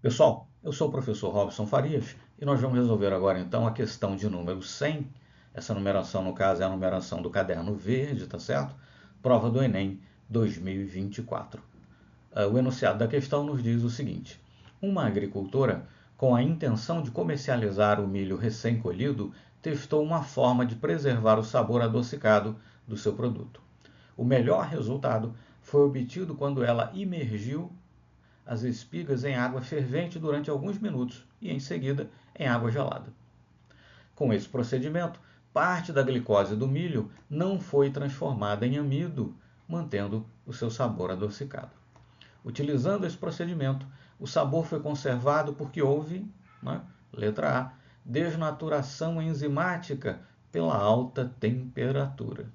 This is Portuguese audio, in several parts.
Pessoal, eu sou o professor Robson Farias e nós vamos resolver agora então a questão de número 100. Essa numeração, no caso, é a numeração do caderno verde, tá certo? Prova do Enem 2024. O enunciado da questão nos diz o seguinte: uma agricultora, com a intenção de comercializar o milho recém-colhido, testou uma forma de preservar o sabor adocicado do seu produto. O melhor resultado foi obtido quando ela imergiu as espigas em água fervente durante alguns minutos e, em seguida, em água gelada. Com esse procedimento, parte da glicose do milho não foi transformada em amido, mantendo o seu sabor adocicado. Utilizando esse procedimento, o sabor foi conservado porque houve, letra A, desnaturação enzimática pela alta temperatura.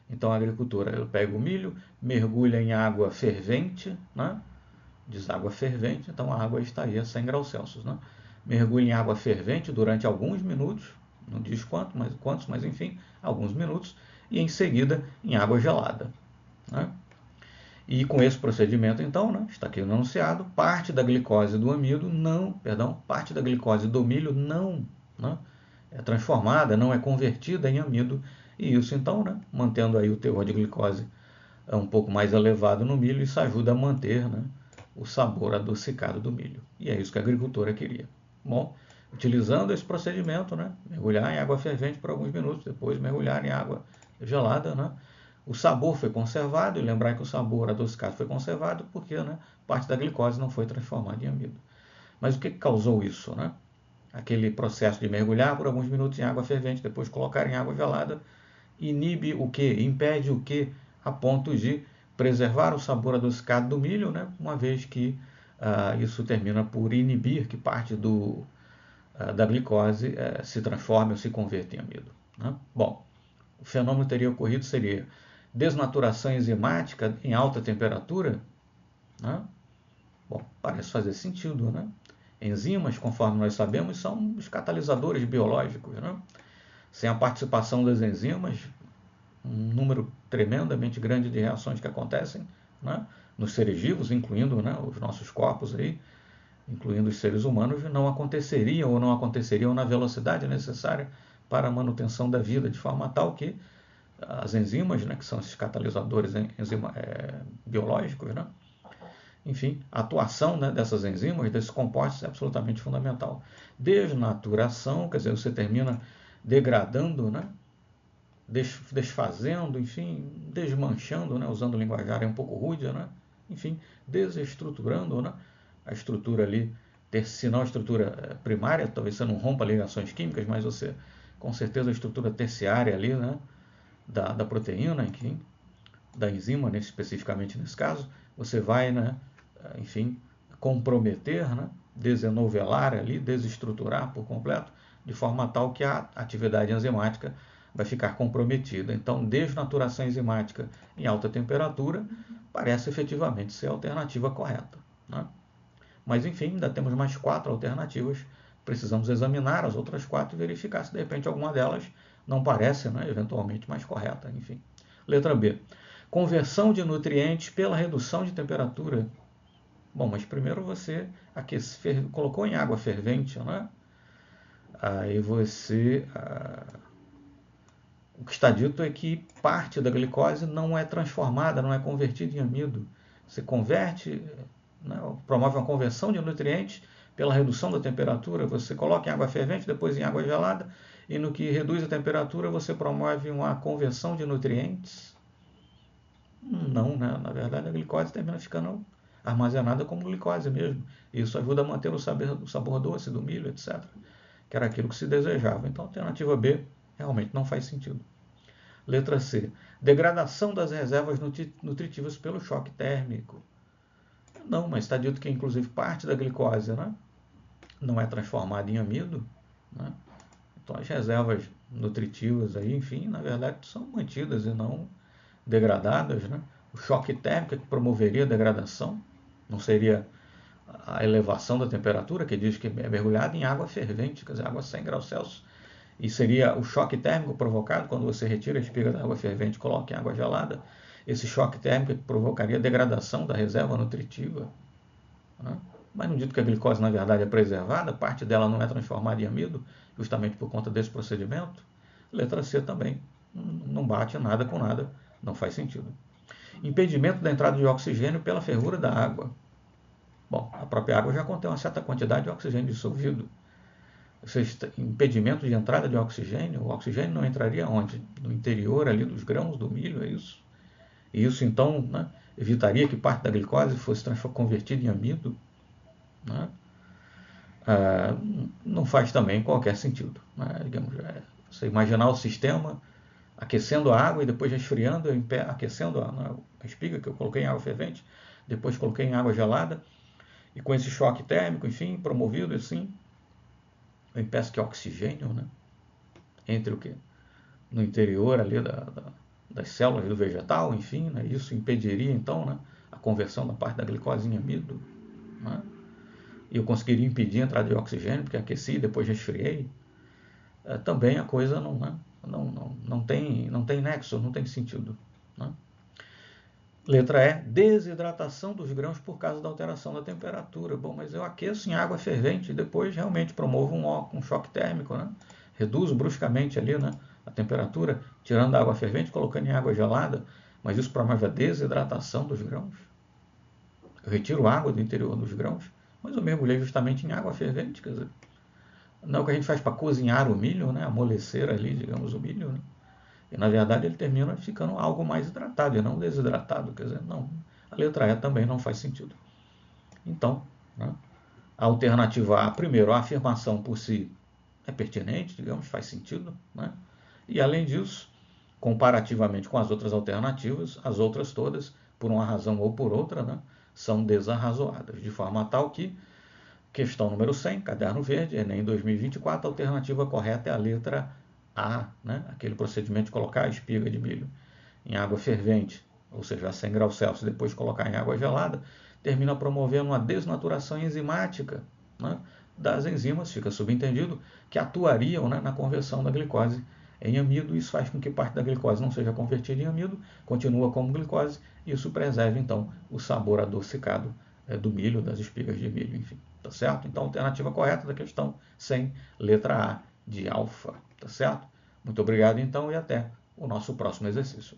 Então a agricultura pega o milho, mergulha em água fervente, diz água fervente, então a água estaria a 100 graus Celsius. Mergulha em água fervente durante alguns minutos, não diz quantos, mas enfim, alguns minutos, e em seguida em água gelada. E com esse procedimento, então, está aqui no enunciado, parte da glicose do milho não é transformada, não é convertida em amido, e isso então, mantendo aí o teor de glicose um pouco mais elevado no milho, isso ajuda a manter o sabor adocicado do milho. E é isso que a agricultora queria. Bom, utilizando esse procedimento, mergulhar em água fervente por alguns minutos, depois mergulhar em água gelada, o sabor foi conservado, e lembrar que o sabor adocicado foi conservado porque parte da glicose não foi transformada em amido. Mas o que causou isso? Aquele processo de mergulhar por alguns minutos em água fervente, depois colocar em água gelada, inibe o quê? Impede o quê? A ponto de preservar o sabor adocicado do milho, uma vez que isso termina por inibir que parte da glicose se transforme ou se converta em amido. Bom, o fenômeno teria ocorrido seria desnaturação enzimática em alta temperatura. Bom, parece fazer sentido. Enzimas, conforme nós sabemos, são os catalisadores biológicos. Sem a participação das enzimas, um número tremendamente grande de reações que acontecem nos seres vivos, incluindo os nossos corpos, incluindo os seres humanos, não aconteceriam ou não aconteceriam na velocidade necessária para a manutenção da vida, de forma tal que as enzimas, que são esses catalisadores biológicos, enfim, a atuação dessas enzimas, desses compostos, é absolutamente fundamental. Desnaturação, quer dizer, você termina degradando, desfazendo, enfim, desmanchando, usando linguajar um pouco rude, enfim, desestruturando a estrutura ali, se não a estrutura primária, talvez você não rompa ligações químicas, mas você, com certeza, a estrutura terciária ali, da proteína, enfim, da enzima, especificamente nesse caso, você vai, enfim, comprometer, desenovelar ali, desestruturar por completo, de forma tal que a atividade enzimática vai ficar comprometida. Então, desnaturação enzimática em alta temperatura parece efetivamente ser a alternativa correta. Mas, enfim, ainda temos mais 4 alternativas. Precisamos examinar as outras 4 e verificar se, de repente, alguma delas não parece, eventualmente, mais correta. Enfim. Letra B. Conversão de nutrientes pela redução de temperatura. Bom, mas primeiro você colocou em água fervente, Aí você... O que está dito é que parte da glicose não é transformada, não é convertida em amido. Você converte, promove uma conversão de nutrientes pela redução da temperatura. Você coloca em água fervente, depois em água gelada, e no que reduz a temperatura você promove uma conversão de nutrientes. Não, na verdade a glicose termina ficando armazenada como glicose mesmo. Isso ajuda a manter o sabor doce do milho, etc. Que era aquilo que se desejava. Então a alternativa B realmente não faz sentido. Letra C. Degradação das reservas nutritivas pelo choque térmico. Não, mas está dito que inclusive parte da glicose não é transformada em amido. Então as reservas nutritivas aí, enfim, na verdade são mantidas e não degradadas. O choque térmico que promoveria a degradação não seria a elevação da temperatura, que diz que é mergulhada em água fervente, quer dizer, água a 100 graus Celsius. E seria o choque térmico provocado quando você retira a espiga da água fervente e coloca em água gelada. Esse choque térmico provocaria a degradação da reserva nutritiva. mas não dito que a glicose na verdade é preservada, parte dela não é transformada em amido, justamente por conta desse procedimento. Letra C também, não bate nada com nada, não faz sentido. Impedimento da entrada de oxigênio pela fervura da água. Bom, a própria água já contém uma certa quantidade de oxigênio dissolvido. Impedimento de entrada de oxigênio, o oxigênio não entraria onde? No interior ali dos grãos do milho, é isso? E isso então, né, evitaria que parte da glicose fosse convertida em amido, né? Não faz também qualquer sentido, né? Digamos, você imaginar o sistema aquecendo a água e depois resfriando, aquecendo a espiga que eu coloquei em água fervente, depois coloquei em água gelada, e com esse choque térmico, enfim, promovido assim, eu impeço que oxigênio, né, entre o que? No interior ali das células do vegetal, enfim, né, isso impediria então, né, a conversão da parte da glicose em amido, né, e eu conseguiria impedir a entrada de oxigênio, porque aqueci e depois resfriei. Também a coisa não tem nexo, não tem sentido, né? Letra E, desidratação dos grãos por causa da alteração da temperatura. Bom, mas eu aqueço em água fervente e depois realmente promovo um choque térmico, né? Reduzo bruscamente ali, né, a temperatura, tirando a água fervente, colocando em água gelada, mas isso promove a desidratação dos grãos. Eu retiro água do interior dos grãos, mas eu mergulhei justamente em água fervente, quer dizer, não é o que a gente faz para cozinhar o milho, né, amolecer ali, digamos, o milho, né? E na verdade ele termina ficando algo mais hidratado e não desidratado. Quer dizer, não, a letra E também não faz sentido. Então, né, a alternativa A, primeiro, a afirmação por si é pertinente, digamos, faz sentido, né? E além disso, comparativamente com as outras alternativas, as outras todas, por uma razão ou por outra, né, são desarrazoadas, de forma tal que, questão número 100, caderno verde, Enem 2024, a alternativa correta é a letra A, né? Aquele procedimento de colocar a espiga de milho em água fervente, ou seja, a 100 graus Celsius, depois colocar em água gelada, termina promovendo uma desnaturação enzimática, né, das enzimas, fica subentendido, que atuariam, né, na conversão da glicose em amido. Isso faz com que parte da glicose não seja convertida em amido, continua como glicose, e isso preserva, então, o sabor adocicado do milho, das espigas de milho, enfim. Tá certo? Então, a alternativa correta da questão 100, letra A de alfa. Tá certo? Muito obrigado, então, e até o nosso próximo exercício.